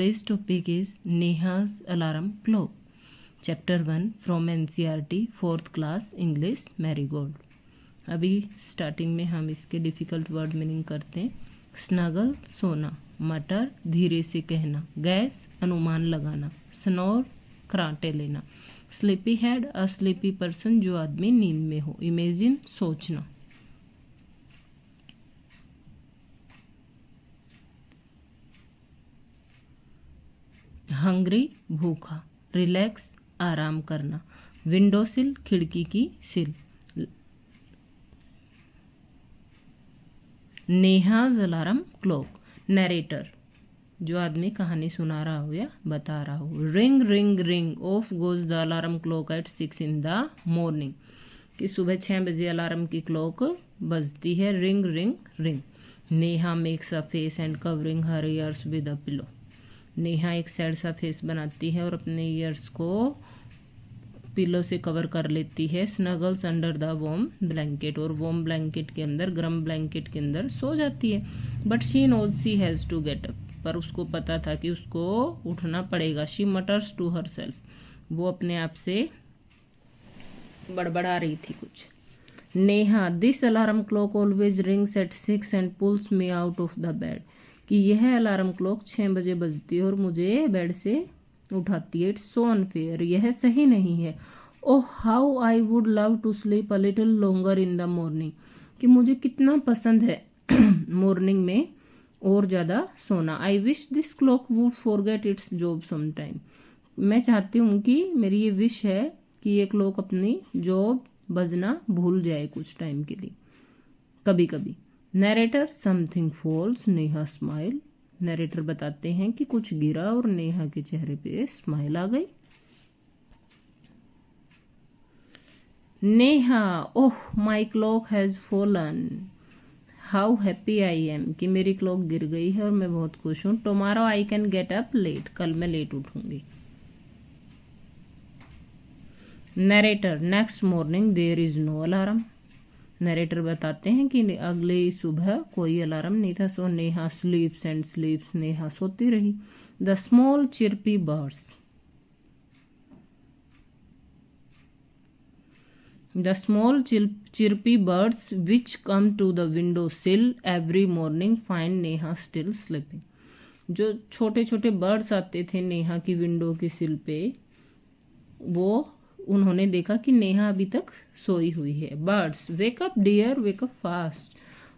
Today's topic is Neha's alarm clock. Chapter 1 from NCERT 4th class English Marigold. अभी starting में हम इसके difficult word meaning करते हैं. स्नगल सोना, मटर धीरे से कहना, गैस अनुमान लगाना, स्नोर खराटे लेना, स्लीपी हेड अ स्लीपी पर्सन जो आदमी नींद में हो, इमेजिन सोचना. हंग्री भूखा, रिलैक्स आराम करना, विंडो सिल खिड़की की सिल. नेहाज अलार्म क्लॉक, नरेटर जो आदमी कहानी सुना रहा हो या बता रहा हो. Ring ring ring off goes the alarm clock at 6 in the morning कि सुबह 6 बजे अलार्म की क्लॉक बजती है. Ring ring ring. Neha makes a face and covering her years with a pillow. Neha एक सैड सा फेस बनाती है और अपने ईयर्स को पिलो से कवर कर लेती है. Snuggles under the warm blanket और वॉर्म ब्लैंकेट के अंदर, गर्म ब्लैंकेट के अंदर सो जाती है. But she knows she has to get up, पर उसको पता था कि उसको उठना पड़ेगा. She mutters to herself, वो अपने आप से बड़बड़ा रही थी कुछ. Neha this alarm clock always rings at 6 and pulls me out of the bed कि यह अलार्म क्लॉक 6 बजे बजती है और मुझे बेड से उठाती है. इट्स सो अनफेयर, यह सही नहीं है. Oh how I would love to sleep a little longer in the morning कि मुझे कितना पसंद है मॉर्निंग में और ज़्यादा सोना. I wish this clock would forget its job some time. मैं चाहती हूँ कि मेरी ये विश है कि ये क्लॉक अपनी जॉब बजना भूल जाए कुछ टाइम के लिए, कभी कभी. Narrator something false, Neha smile. Narrator बताते हैं कि कुछ गिरा और नेहा के चेहरे पे स्माइल आ गई. Neha oh my clock has fallen, how happy I am कि मेरी क्लॉक गिर गई है और मैं बहुत खुश हूं. Tomorrow I can get up late, कल मैं लेट उठूंगी. Narrator next morning there is no alarm. Narrator बताते हैं कि अगले सुबह कोई अलार्म नहीं था. So Neha sleeps and sleeps, Neha सोती रही. The small chirpy birds, the small chirpy birds which come to the window sill every morning find Neha still sleeping. जो छोटे छोटे बर्ड्स आते थे नेहा की विंडो की सिल पे, वो उन्होंने देखा कि नेहा अभी तक सोई हुई है. Birds wake up dear, wake up fast.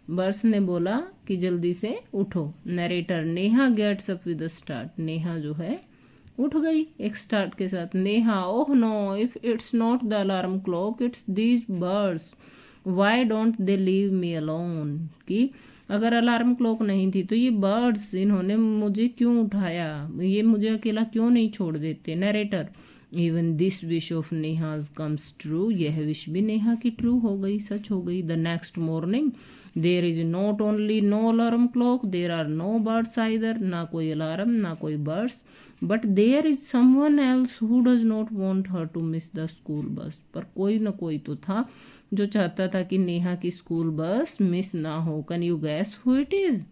Birds ने बोला कि जल्दी से उठो. Narrator Neha gets up with a start, Neha जो है उठ गई एक स्टार्ट के साथ. Neha oh no if it's not the alarm clock it's these birds why don't they leave me alone कि अगर अलार्म क्लॉक नहीं थी तो ये बर्ड्स, इन्होंने मुझे क्यों उठाया, ये मुझे अकेला क्यों नहीं छोड़ देते. Narrator even this wish of Neha's comes true, यह विश भी नेहा की ट्रू हो गई, सच हो गई. The next morning there is not only no alarm clock, there are no birds either, ना कोई अलार्म ना कोई birds, but there is someone else who does not want her to miss the school bus. पर कोई ना कोई तो था जो चाहता था कि नेहा की स्कूल बस मिस ना हो. Can you guess who it is,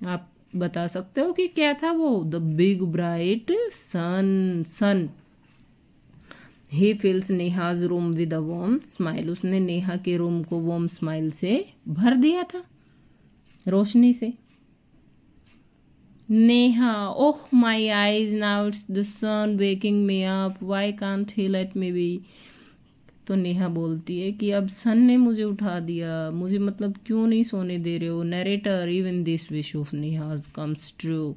आप बता सकते हो कि क्या था वो. The big bright sun. He fills Neha's room with a warm smile, उसने नेहा के रूम को वार्म स्माइल से भर दिया था, रोशनी से. Neha oh my eyes now it's the sun waking me up, why can't he let me be. तो नेहा बोलती है कि अब सन ने मुझे उठा दिया, मुझे मतलब क्यों नहीं सोने दे रहे हो. Narrator even this wish of Neha's comes true,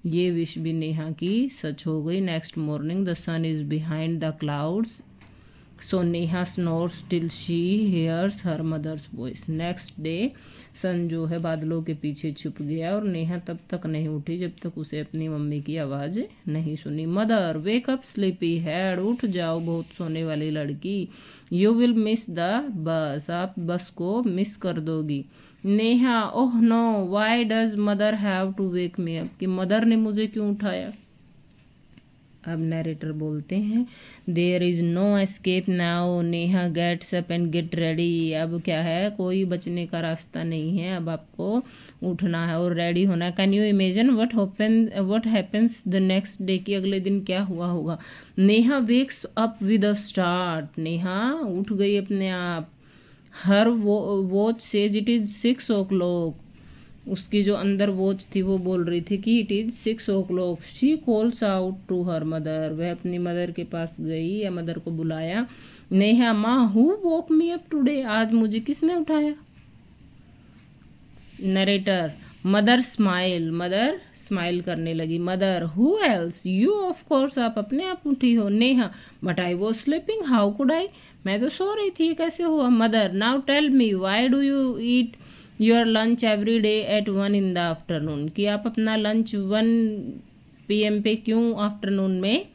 ये विश भी नेहा की सच हो गई. Next morning the sun is behind the clouds so Neha snores till she hears her mother's voice. Next day sun जो है बादलों के पीछे छुप गया और नेहा तब तक नहीं उठी जब तक उसे अपनी मम्मी की आवाज़ नहीं सुनी. Mother wake up sleepy head, उठ जाओ बहुत सोने वाली लड़की. यू विल मिस द बस, आप बस को मिस कर दोगी. Neha oh no why does mother have to wake me up कि मदर ने मुझे क्यों उठाया. अब नरेटर बोलते हैं, there is no escape now, Neha gets up and get ready. अब क्या है, कोई बचने का रास्ता नहीं है, अब आपको उठना है और रेडी होना है। Can you imagine what happens the next day, कि अगले दिन क्या हुआ होगा। Neha wakes up with a start, Neha उठ गई अपने आप। Her watch says it is 6 o'clock, उसकी जो अंदर वॉच थी वो बोल रही थी कि it is 6 o'clock। She calls out to her mother, वह अपनी मदर के पास गई या मदर को बुलाया। नेहा, माँ who woke me up today, आज मुझे किसने उठाया। नरेटर, मदर स्माइल करने लगी। Mother, who else, you of course, आप अपने आप उठी हो। Neha, but I was sleeping, how could I, मैं तो सो रही थी, कैसे हुआ। Mother, now tell me why do you eat your lunch every day at 1 in the afternoon, कि आप अपना लंच 1 PM पे क्यों आफ्टरनून में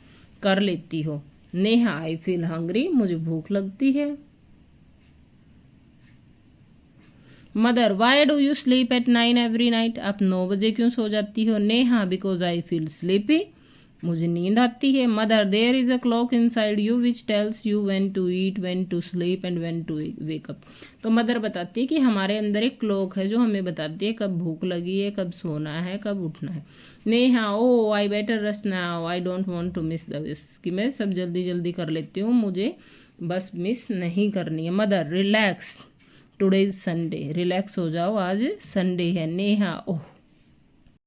कर लेती हो। नेहा, आई फील हंग्री, मुझे भूख लगती है। Mother, why do you sleep at 9 every night, आप 9 बजे क्यों सो जाती हो। Neha, because I feel sleepy, मुझे नींद आती है। Mother, there is a clock inside you which tells you when to eat, when to sleep and when to wake up. तो मदर बताती है कि हमारे अंदर एक क्लॉक है जो हमें बताती है कब भूख लगी है, कब सोना है, कब उठना है। Neha, oh I better rest now, I don't want to miss the bus, कि मैं सब जल्दी जल्दी कर लेती हूँ, मुझे बस मिस नहीं करनी है। Mother, relax, today is Sunday, relax हो जाओ, आज संडे है। नेहा, ओह